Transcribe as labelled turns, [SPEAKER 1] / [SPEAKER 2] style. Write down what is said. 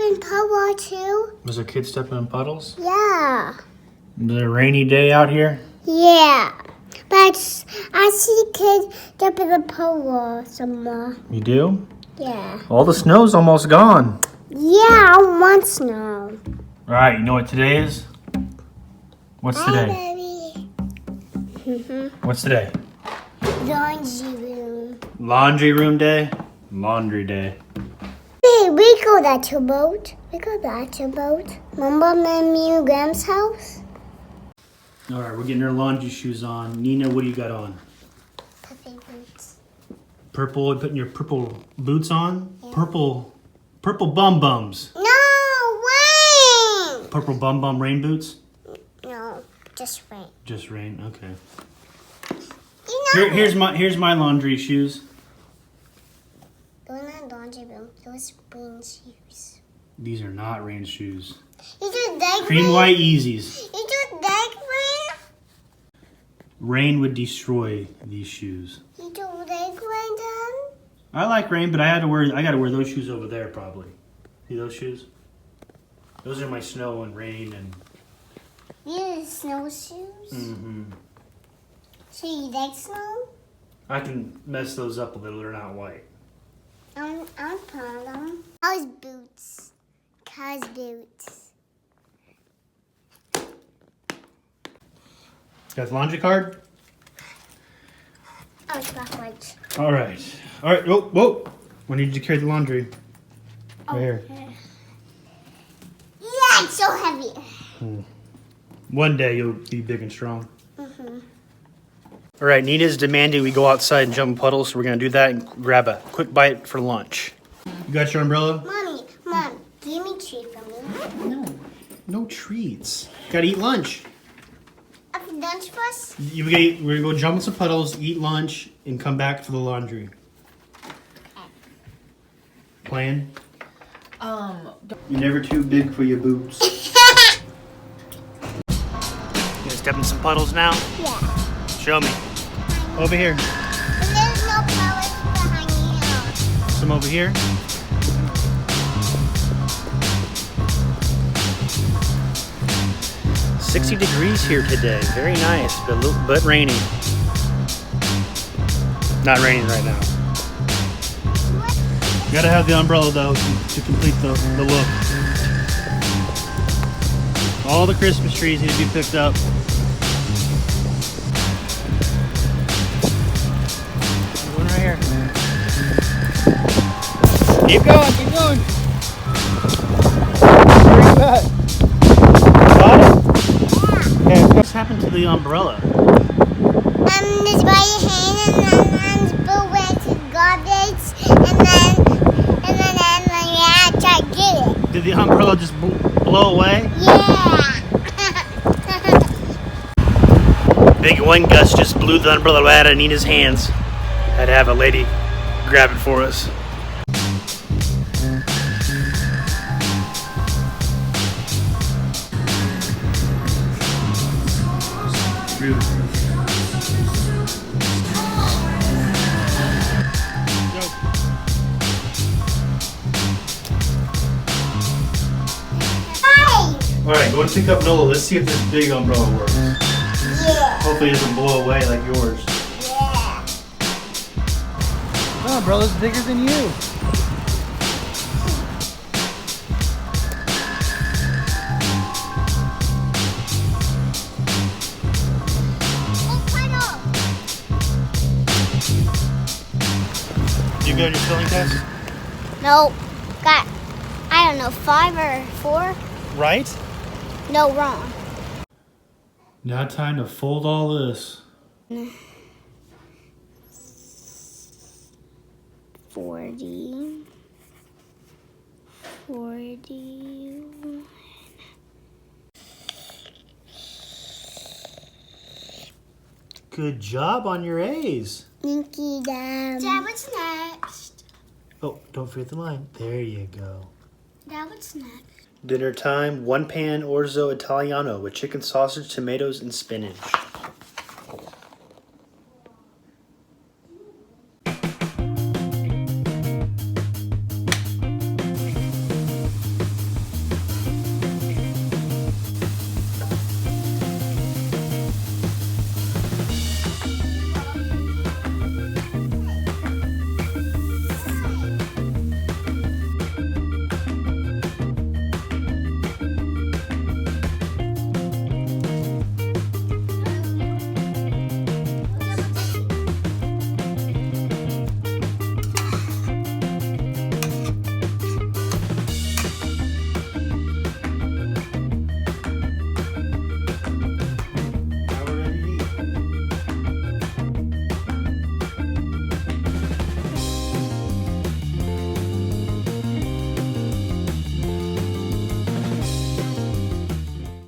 [SPEAKER 1] in puddle too.
[SPEAKER 2] Was there kids stepping in puddles?
[SPEAKER 1] Yeah.
[SPEAKER 2] Is it a rainy day out here?
[SPEAKER 1] Yeah. But I see kids step in the puddle somewhere.
[SPEAKER 2] You do?
[SPEAKER 1] Yeah.
[SPEAKER 2] All the snow's almost gone.
[SPEAKER 1] Yeah, I want snow.
[SPEAKER 2] All right, you know what today is? What's today?
[SPEAKER 1] Baby.
[SPEAKER 2] What's today?
[SPEAKER 1] Laundry room.
[SPEAKER 2] Laundry room day? Laundry day.
[SPEAKER 1] Hey, we go that to boat. We go that to boat. Remember me and Graham's house?
[SPEAKER 2] All right, we're getting our laundry shoes on. Nina, what do you got on?
[SPEAKER 1] Puffy boots.
[SPEAKER 2] Purple, you putting your purple boots on? Yeah. Purple bum bums.
[SPEAKER 1] No, rain!
[SPEAKER 2] Purple bum bum rain boots?
[SPEAKER 1] No, just rain.
[SPEAKER 2] Just rain, okay.
[SPEAKER 1] You know,
[SPEAKER 2] Here's my laundry shoes.
[SPEAKER 1] those are not laundry room. Those rain shoes.
[SPEAKER 2] These are not rain shoes.
[SPEAKER 1] You do leg
[SPEAKER 2] Cream
[SPEAKER 1] rain?
[SPEAKER 2] white Yeezys.
[SPEAKER 1] You do leg rain?
[SPEAKER 2] Rain would destroy these shoes.
[SPEAKER 1] You do leg rain then?
[SPEAKER 2] I like rain, but I gotta wear those shoes over there probably. See those shoes? Those are my snow and rain and.
[SPEAKER 1] You have snowshoes?
[SPEAKER 2] Mm-hmm.
[SPEAKER 1] So you like snow?
[SPEAKER 2] I can mess those up a little. They're not white.
[SPEAKER 1] I'm proud of them. Cow's boots. Cow's boots.
[SPEAKER 2] Got the laundry card?
[SPEAKER 1] Oh, it's backwards.
[SPEAKER 2] All right. Whoa. We need you to carry the laundry. Right here.
[SPEAKER 1] Yeah, it's so heavy.
[SPEAKER 2] One day you'll be big and strong.
[SPEAKER 1] Mm-hmm.
[SPEAKER 2] All right, Nina's demanding we go outside and jump in puddles, so we're gonna do that and grab a quick bite for lunch. You got your umbrella?
[SPEAKER 1] Mom, give me a treat for me.
[SPEAKER 2] No treats. Gotta eat lunch.
[SPEAKER 1] After lunch first?
[SPEAKER 2] We're gonna go jump in some puddles, eat lunch, and come back for the laundry. Plan? You're never too big for your boots. You gonna step in some puddles now?
[SPEAKER 1] Yeah.
[SPEAKER 2] Show me. Over here.
[SPEAKER 1] But there's no flowers behind you.
[SPEAKER 2] Some over here. It's 60 degrees here today. Very nice, but rainy. Not raining right now. You gotta have the umbrella though to complete the look. All the Christmas trees need to be picked up. One right here. Keep going. Where you at? Got it? Yeah. What's happened to the umbrella?
[SPEAKER 1] It's by your hand and then Boo went to garbage and then yeah, I tried to get it.
[SPEAKER 2] Did the umbrella just blow away?
[SPEAKER 1] Yeah.
[SPEAKER 2] Big wind gust just blew the umbrella right out of Nina's hands. Had to have a lady grab it for us. Rude. All right, go and pick up Nola. Let's see if this big umbrella works.
[SPEAKER 1] Yeah.
[SPEAKER 2] Hopefully it doesn't blow away like yours.
[SPEAKER 1] Yeah.
[SPEAKER 2] My umbrella's bigger than you. You good on your spelling test?
[SPEAKER 1] No, got, I don't know, 5 or 4?
[SPEAKER 2] Right?
[SPEAKER 1] No, wrong.
[SPEAKER 2] Now time to fold all this.
[SPEAKER 1] 40.
[SPEAKER 2] Good job on your A's.
[SPEAKER 1] Thank you, Dad. Dad, what's next?
[SPEAKER 2] Oh, don't forget the line. There you go.
[SPEAKER 1] Dad, what's next?
[SPEAKER 2] Dinner time, 1 pan orzo Italiano with chicken sausage, tomatoes, and spinach.